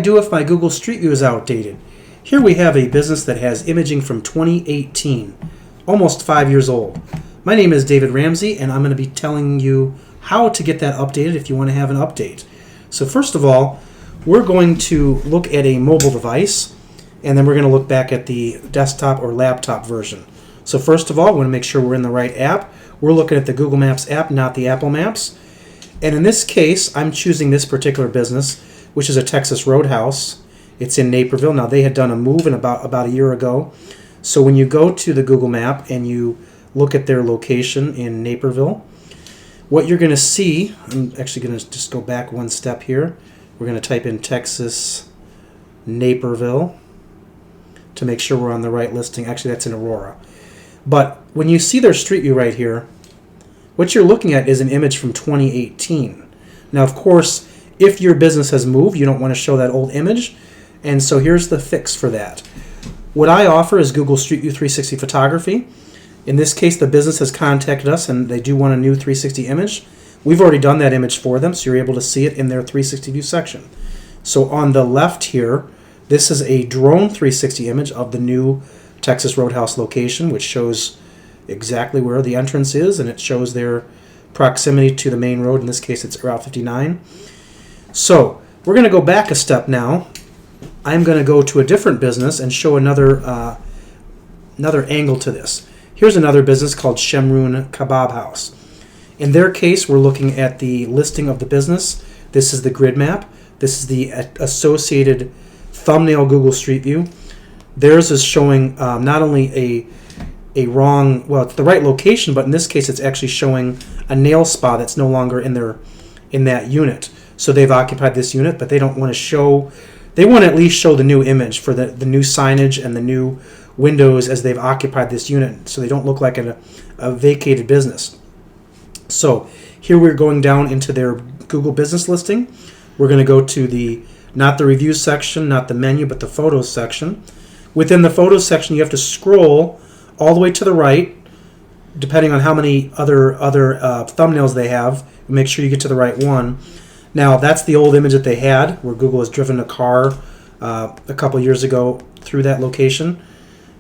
Do if my Google Street View is outdated? Here we have a business that has imaging from 2018, almost 5 years old. My name is David Ramsey, and I'm going to be telling you how to get that updated if you want to have an update. So first of all, we're going to look at a mobile device, and then we're going to look back at the desktop or laptop version. So first of all, we want to make sure we're in the right app. We're looking at the Google Maps app, not the Apple Maps. And in this case, I'm choosing this particular business, which is a Texas Roadhouse. It's in Naperville. Now, they had done a move in about a year ago. So when you go to the Google Map and you look at their location in Naperville, what you're going to see, I'm actually going to just go back one step here. We're going to type in Texas Naperville to make sure we're on the right listing. Actually, that's in Aurora. But when you see their Street View right here, what you're looking at is an image from 2018. Now, of course, if your business has moved, you don't want to show that old image. And so here's the fix for that. What I offer is Google Street View 360 photography. In this case, the business has contacted us and they do want a new 360 image. We've already done that image for them, so you're able to see it in their 360 view section. So on the left here, this is a drone 360 image of the new Texas Roadhouse location, which shows exactly where the entrance is, and it shows their proximity to the main road. In this case, it's Route 59. So we're going to go back a step now. I'm going to go to a different business and show another angle to this. Here's another business called Shemroon Kebab House. In their case, we're looking at the listing of the business. This is the grid map. This is the associated thumbnail Google Street View. Theirs is showing not only a wrong, well, it's the right location, but in this case, it's actually showing a nail spa that's no longer in that unit. So they've occupied this unit, but they don't want to show. They want to at least show the new image for the new signage and the new windows as they've occupied this unit, so they don't look like a vacated business. So here we're going down into their Google business listing. We're going to go to not the review section, not the menu, but the photos section. Within the photos section, you have to scroll all the way to the right, depending on how many other thumbnails they have. Make sure you get to the right one. Now, that's the old image that they had, where Google has driven a car a couple years ago through that location,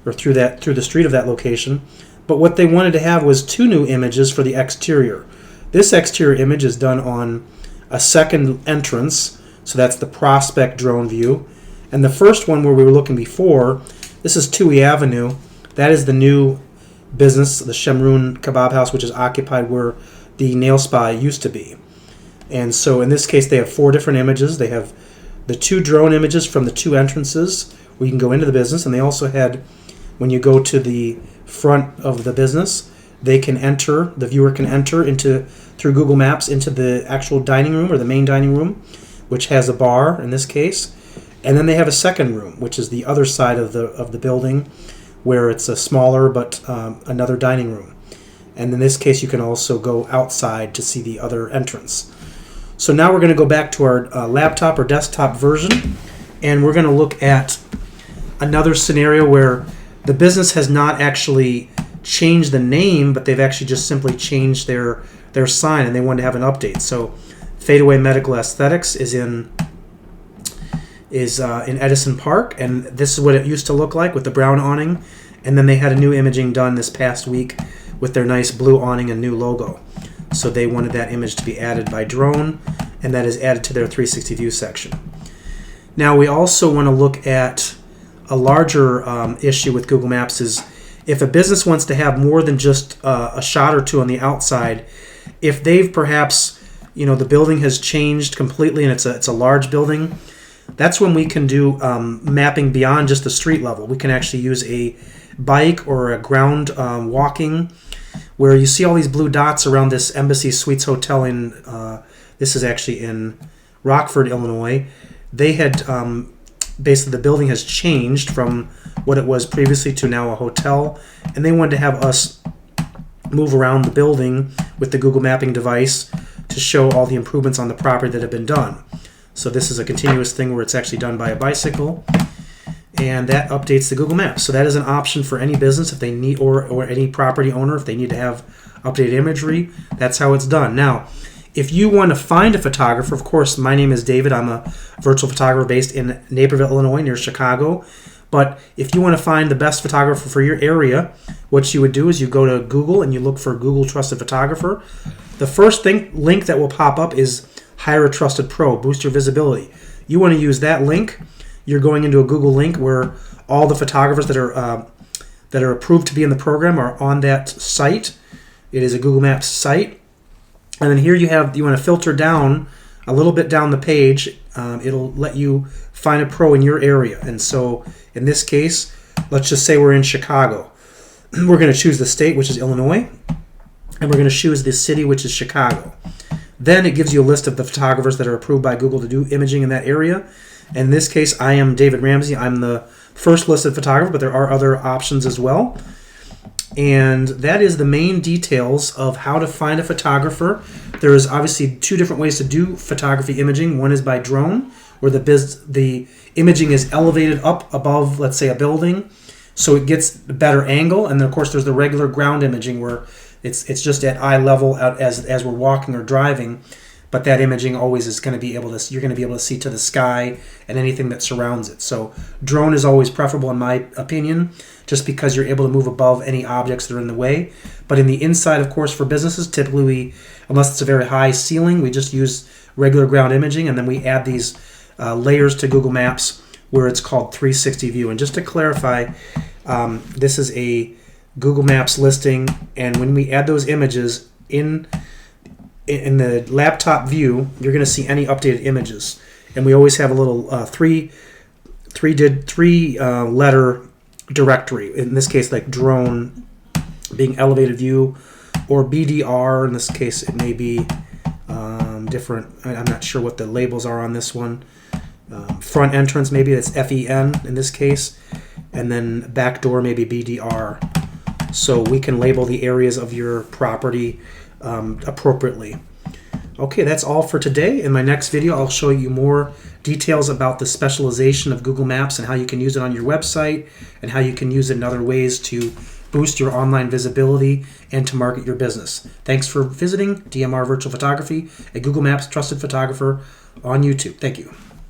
or through the street of that location. But what they wanted to have was two new images for the exterior. This exterior image is done on a second entrance, so that's the Prospect drone view. And the first one where we were looking before, this is Toohey Avenue. That is the new business, the Shemroon Kebab House, which is occupied where the nail spa used to be. And so in this case, they have 4 different images. They have the 2 drone images from the 2 entrances where you can go into the business. And they also had, when you go to the front of the business, the viewer can enter through Google Maps into the actual dining room or the main dining room, which has a bar in this case. And then they have a second room, which is the other side of the building, where it's a smaller but another dining room. And in this case, you can also go outside to see the other entrance. So now we're going to go back to our laptop or desktop version, and we're going to look at another scenario where the business has not actually changed the name, but they've actually just simply changed their sign, and they want to have an update. So Fadeaway Medical Aesthetics is in Edison Park, and this is what it used to look like with the brown awning. And then they had a new imaging done this past week with their nice blue awning and new logo. So they wanted that image to be added by drone, and that is added to their 360 view section. Now we also want to look at a larger issue with Google Maps is if a business wants to have more than just a shot or two on the outside, if they've perhaps, the building has changed completely and it's a large building, that's when we can do mapping beyond just the street level. We can actually use a bike or a ground walking, where you see all these blue dots around this Embassy Suites Hotel this is actually in Rockford, Illinois. They had, basically the building has changed from what it was previously to now a hotel, and they wanted to have us move around the building with the Google mapping device to show all the improvements on the property that have been done. So this is a continuous thing where it's actually done by a bicycle, and that updates the Google Maps. So that is an option for any business if they need, or any property owner if they need to have updated imagery. That's how it's done. Now, If you want to find a photographer, of course, my name is David. I'm a virtual photographer based in Naperville, Illinois, near Chicago. But if you want to find the best photographer for your area, what you would do is you go to Google and you look for Google Trusted Photographer. The first link that will pop up is Hire a Trusted Pro, boost your visibility. You want to use that link. You're going into a Google link where all the photographers that are approved to be in the program are on that site. It is a Google Maps site. And then here you want to filter down a little bit down the page. It'll let you find a pro in your area. And so in this case, let's just say we're in Chicago. We're going to choose the state, which is Illinois, and we're going to choose the city, which is Chicago. Then it gives you a list of the photographers that are approved by Google to do imaging in that area. And in this case, I am David Ramsey. I'm the first listed photographer, but there are other options as well. And that is the main details of how to find a photographer. There is obviously two different ways to do photography imaging. One is by drone, where the imaging is elevated up above, let's say, a building, so it gets a better angle. And then, of course, there's the regular ground imaging where it's just at eye level as we're walking or driving. But that imaging always is going to be able to, you're going to be able to see to the sky and anything that surrounds it. So drone is always preferable in my opinion, just because you're able to move above any objects that are in the way. But in the inside, of course, for businesses, typically unless it's a very high ceiling, we just use regular ground imaging, and then we add these layers to Google Maps where it's called 360 view. And just to clarify, this is a Google Maps listing, and when we add those images in the laptop view, you're going to see any updated images. And we always have a little three letter directory. In this case, like drone being elevated view, or BDR. In this case, it may be different. I'm not sure what the labels are on this one. Front entrance, maybe it's FEN in this case. And then back door, maybe BDR. So we can label the areas of your property appropriately. Okay, that's all for today. In my next video, I'll show you more details about the specialization of Google Maps and how you can use it on your website and how you can use it in other ways to boost your online visibility and to market your business. Thanks for visiting DMR Virtual Photography, a Google Maps trusted photographer on YouTube. Thank you.